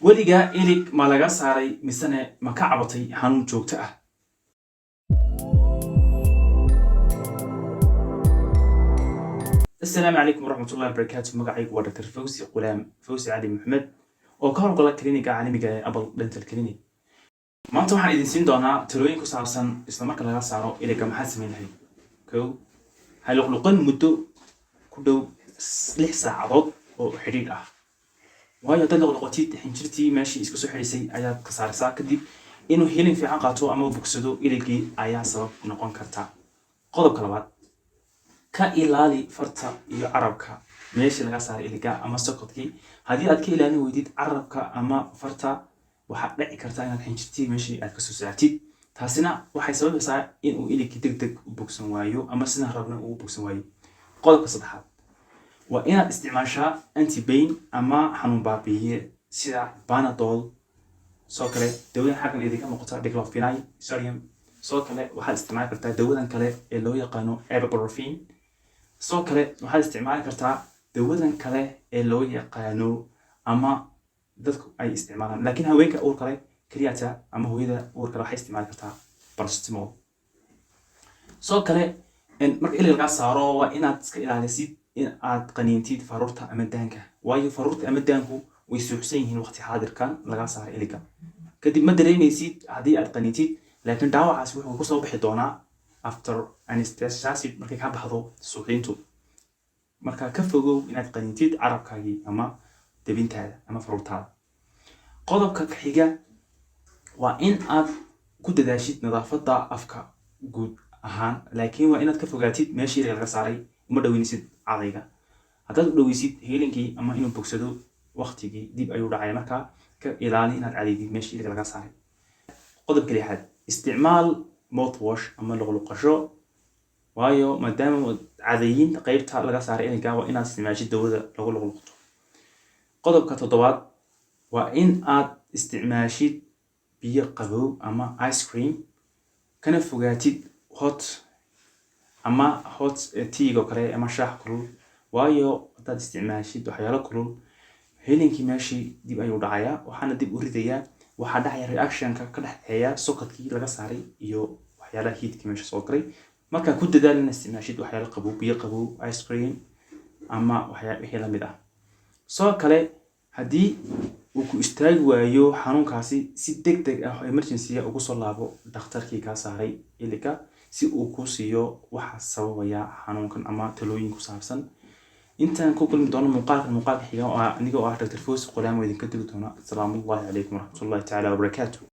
weliga ilig ma laga saaray misane ma ka cabatay xanuun joogto ah? السلام عليكم ورحمة الله وبركاته. مقعيق ودكتور فوزي علي محمد oo ka howlgala kliniga caalamiga ee Apple Dental Clinic. maanta waxaan idin siin doonaa talooyin ku saabsan isla marka laga saaro iliga maxaa sameyn lahayd. kow ha luqluqan muddo ku dhow 6 saacadood oo xiriir ah. waayo dad luqluqatid xinjirtii meeshii isku soo xirisay ayaad ka saaraysaa kadib inuu helin fiican qaato ama bogsado iligii ayaa sabab noqon karta. qodobka labaad ka ilaali farta iyo carabka meeshii laga saaray iliga ama sokodkii. haddii aad ka ilaalin weydid carabka ama farta waxaa dhici karta inaad xinjirtii meeshii aad ka soo saartid, taasina waxay sababaysaa in uu iligii degdeg u bogsan waayo ama sidaan rabna uu bogsan waayo. qodobka saddexaad waa inaad isticmaashaa anti-pain ama xanuun baabi'iye sida Panadol. soo kale dawadan xaggan idinka muuqata diclofenac sodium. soo kale waxaad isticmaali kartaa dawadan kale ee loo yaqaano ibuprofen. soo kale waxaad isticmaali kartaa dawadan kale ee loo yaqaano ama dadku ay isticmaalaan laakiin haweenka uur kale kaliya ama hooyada uur kale waxay isticmaali kartaa paracetamol. soo kale marka ilig laga saaro waa inaad iska ilaalisid in aad qaniintid faruurta ama daanka, waayo faruurta ama daanku way suuxsan yihiin waqti xaadirkan laga saaro iliga. kadib ma dareemaysid haddii aad qaniintid, laakiin dhaawacaas wuxuu ku soo bixi doonaa after anesthesia markay ka baxdo suuxintu. marka ka fogow inaad qaniintid carabkaagii ama dabintaada ama faruurtaada. qodobka xiga waa in aad ku dadaashid nadaafadda afka guud ahaan, laakiin waa inaad ka fogaatid meeshii laga saaray. uma dhaweysid cadayga. haddaad u dhaweysid heelinkii ama inuu bogsado waqtigii dib ayuu dhacay, markaa ka ilaali inaad cadaydid meeshii laga saaray. qodobka lixaad isticmaal mouthwash ama luqluqasho, waayo maadaama cadayinta qaybta laga saaray iliga waa inaad isticmaashid dawada lagu luqluqto. qodobka toddobaad waa in aad isticmaashid biyo qabow ama ice cream, kana fogaatid hot tea kale ama shaah kulul, waayo haddaad isticmaashid waxyaalo kulul helinkii meeshii dib ayuu dhacayaa, waxaana dib u ridayaa. waxaa dhacaya reactionka ka dhexeeya sokadkii laga saaray iyo waxyaalaha heatkii meesha soo galay. markaa ku dadaal inaad isticmaashid waxyaalo qabow, biyo qabow, ice cream ama wixii lamid ah. soo kale haddii uu ku istaagi waayo xanuunkaasi, si degdeg ah oo emergency ugu soo laabo dhakhtarkii ka saaray iliga si uu ku siiyo waxa sababaya xanuunkan ama talooyin ku saabsan. intaan ku kulmi doono muuqaalka xiga oo aniga oo ah Dr. Fawzi Qulaam oo idinka digi doona. Assalaamu calaykum warahmatullahi ta'ala wabarakaatuh.